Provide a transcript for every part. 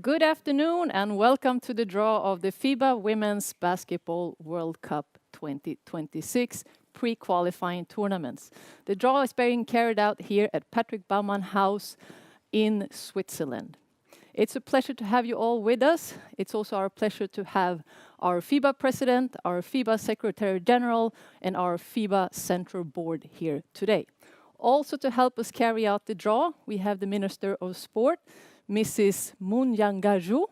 Good afternoon and welcome to the draw of the FIBA Women's Basketball World Cup 2026 pre-qualifying tournaments. The draw is being carried out here at Patrick Baumann House in Switzerland. It's a pleasure to have you all with us. It's also our pleasure to have our FIBA president, our FIBA secretary general, and our FIBA central board here today. Also to help us carry out the draw, we have the Minister of Sport, Mrs. Munyangaju.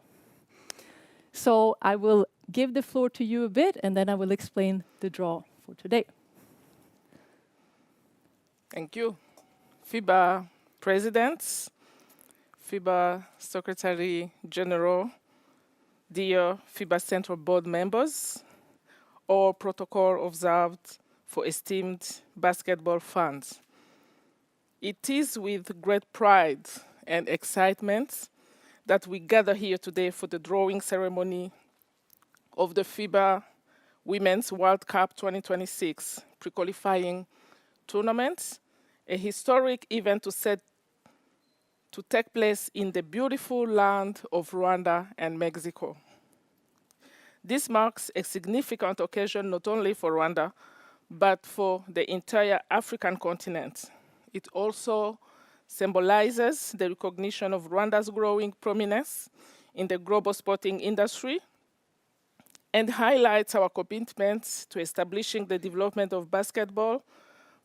So I will give the floor to you a bit, and then I will explain the draw for today. Thank you. FIBA presidents, FIBA Secretary General, dear FIBA Central Board members, all protocol observed for esteemed basketball fans. It is with great pride and excitement that we gather here today for the drawing ceremony of the FIBA Women's World Cup 2026 pre-qualifying tournament, a historic event to take place in the beautiful land of Rwanda and Mexico. This marks a significant occasion not only for Rwanda, but for the entire African continent. It also symbolizes the recognition of Rwanda's growing prominence in the global sporting industry and highlights our commitment to establishing the development of basketball,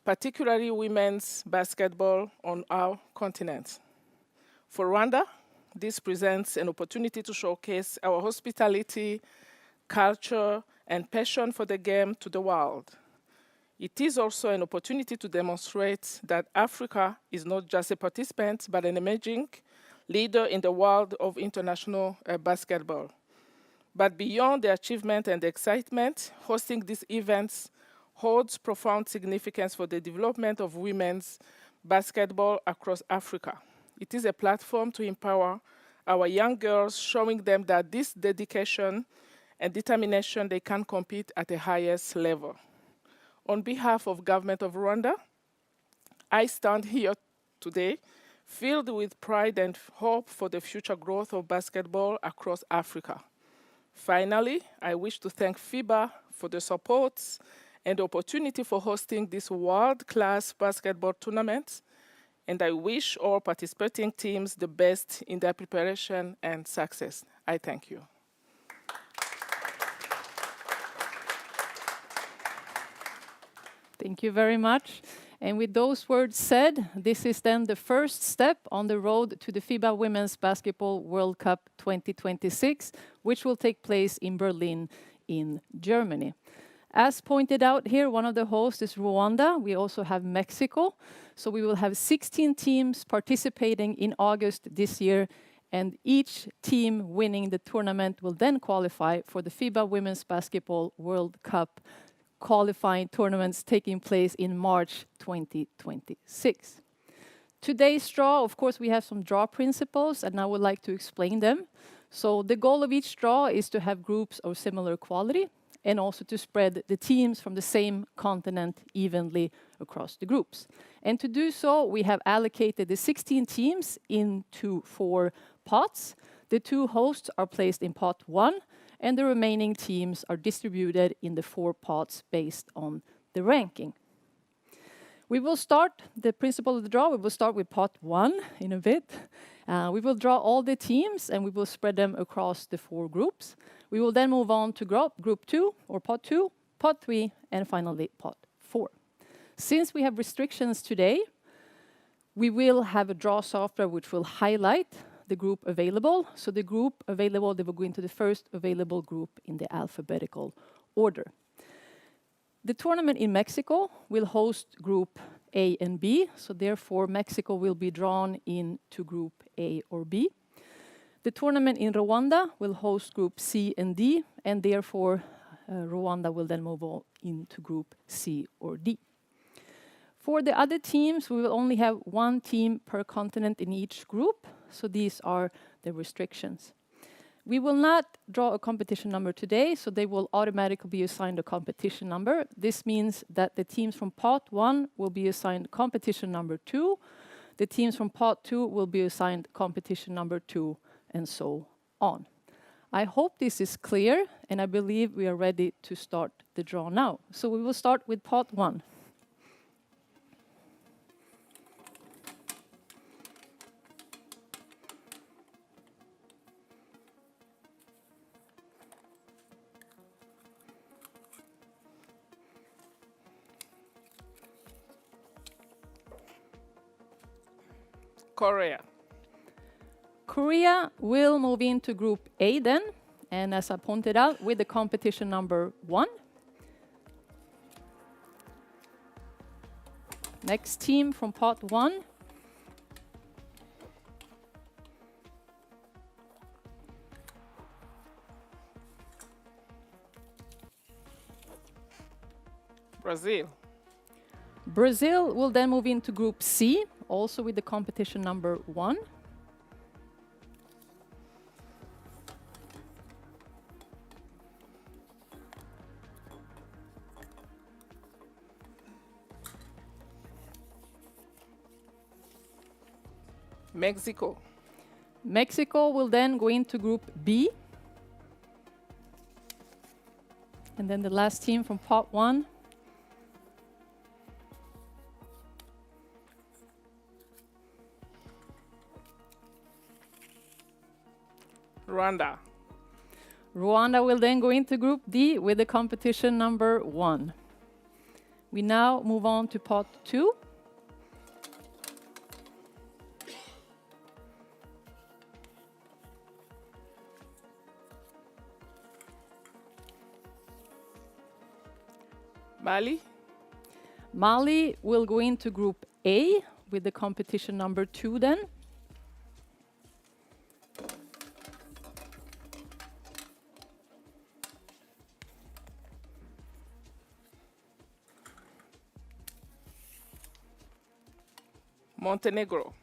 particularly women's basketball on our continent. For Rwanda, this presents an opportunity to showcase our hospitality, culture, and passion for the game to the world. It is also an opportunity to demonstrate that Africa is not just a participant, but an emerging leader in the world of international basketball. But beyond the achievement and the excitement, hosting these events holds profound significance for the development of women's basketball across Africa. It is a platform to empower our young girls, showing them that this dedication and determination, they can compete at the highest level. On behalf of Government of Rwanda, I stand here today filled with pride and hope for the future growth of basketball across Africa. Finally, I wish to thank FIBA for the support and the opportunity for hosting this world-class basketball tournament, and I wish all participating teams the best in their preparation and success. I thank you. Thank you very much. And with those words said, this is then the first step on the road to the FIBA Women's Basketball World Cup 2026, which will take place in Berlin in Germany. As pointed out here, one of the hosts is Rwanda. We also have Mexico. So we will have 16 teams participating in August this year, and each team winning the tournament will then qualify for the FIBA Women's Basketball World Cup qualifying tournaments taking place in March 2026. Today's draw, of course, we have some draw principles, and I would like to explain them. So the goal of each draw is to have groups of similar quality and also to spread the teams from the same continent evenly across the groups. And to do so, we have allocated the 16 teams into 4 pots. The 2 hosts are placed in pot 1, and the remaining teams are distributed in the 4 pots based on the ranking. We will start the principle of the draw. We will start with pot 1 in a bit. We will draw all the teams, and we will spread them across the 4 groups. We will then move on to group 2, or pot 2, pot 3, and finally pot 4. Since we have restrictions today, we will have a draw software which will highlight the group available. So the group available, they will go into the first available group in the alphabetical order. The tournament in Mexico will host group A and B. So therefore, Mexico will be drawn into group A or B. The tournament in Rwanda will host group C and D, and therefore Rwanda will then move on into group C or D. For the other teams, we will only have 1 team per continent in each group. So these are the restrictions. We will not draw a competition number today, so they will automatically be assigned a competition number. This means that the teams from pot 1 will be assigned competition number 2. The teams from pot 2 will be assigned competition number 2 and so on. I hope this is clear, and I believe we are ready to start the draw now. So we will start with pot 1. Korea. Korea will move into Group A then, and as I pointed out, with the competition number 1. Next team from pot 1. Brazil. Brazil will then move into Group C, also with the competition number 1. Mexico. Mexico will then go into Group B. And then the last team from pot 1. Rwanda. Rwanda will then go into Group D with the competition number 1. We now move on to pot 2. Mali. Mali will go into Group A with the competition number 2 then. Montenegro.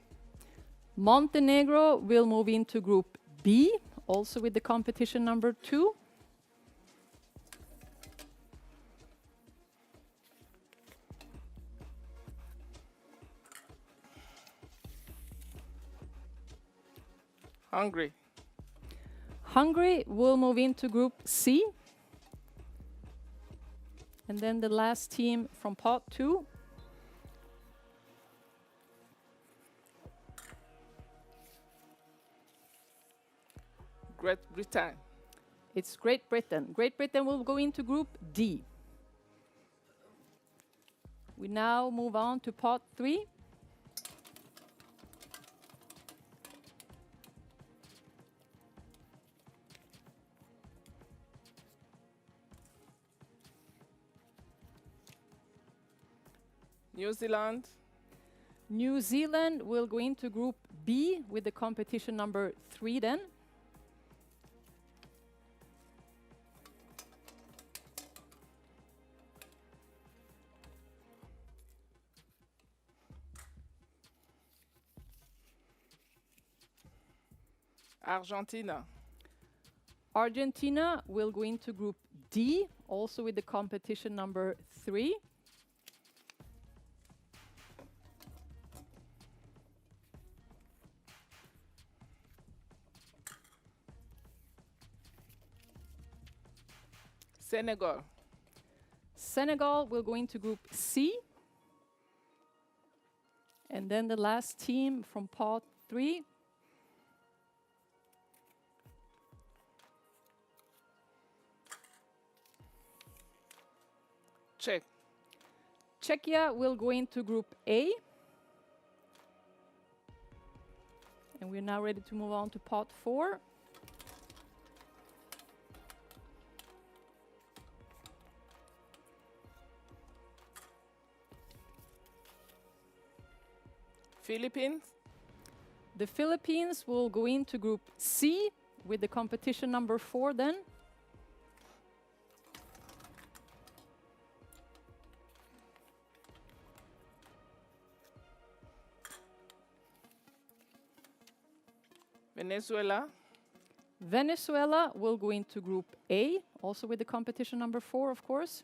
Montenegro will move into Group B, also with the competition number 2. Hungary. Hungary will move into Group C. And then the last team from pot 2. Great Britain. It's Great Britain. Great Britain will go into Group D. We now move on to pot 3. New Zealand. New Zealand will go into Group B with the competition number 3 then. Argentina. Argentina will go into Group D, also with the competition number 3. Senegal. Senegal will go into Group C. And then the last team from pot 3. Czech. Czechia will go into Group A. And we're now ready to move on to pot 4. Philippines. The Philippines will go into Group C with the competition number 4 then. Venezuela. Venezuela will go into Group A, also with the competition number 4, of course.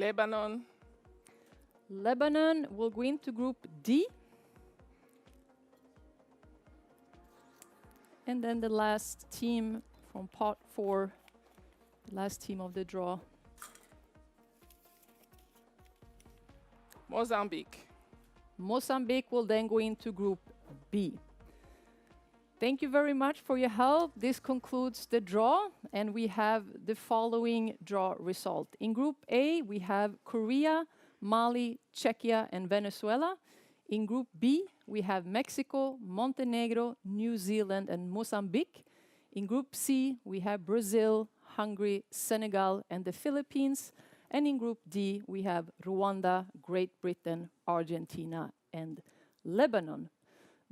Lebanon, Lebanon will go into Group D. And then the last team from Part 4, the last team of the draw. Mozambique. Mozambique will then go into Group B. Thank you very much for your help. This concludes the draw, and we have the following draw result. In Group A, we have Korea, Mali, Czechia, and Venezuela. In Group B, we have Mexico, Montenegro, New Zealand, and Mozambique. In Group C, we have Brazil, Hungary, Senegal, and the Philippines. And in Group D, we have Rwanda, Great Britain, Argentina, and Lebanon.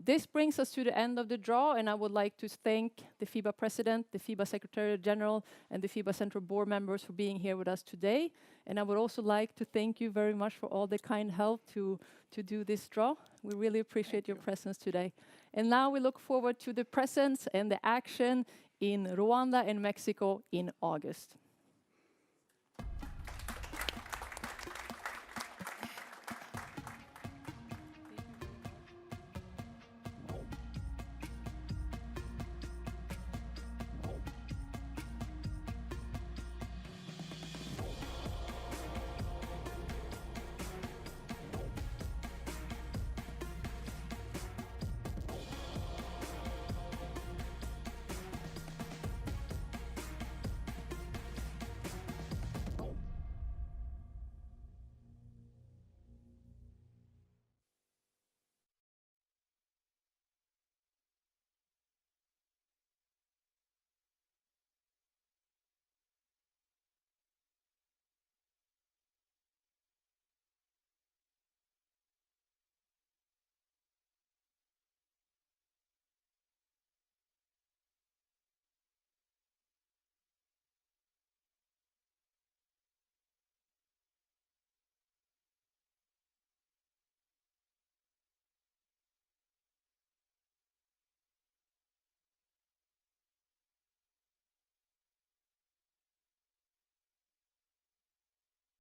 This brings us to the end of the draw, and I would like to thank the FIBA President, the FIBA Secretary General, and the FIBA Central Board members for being here with us today. And I would also like to thank you very much for all the kind help to do this draw. We really appreciate your presence today. And now we look forward to the presence and the action in Rwanda and Mexico in August.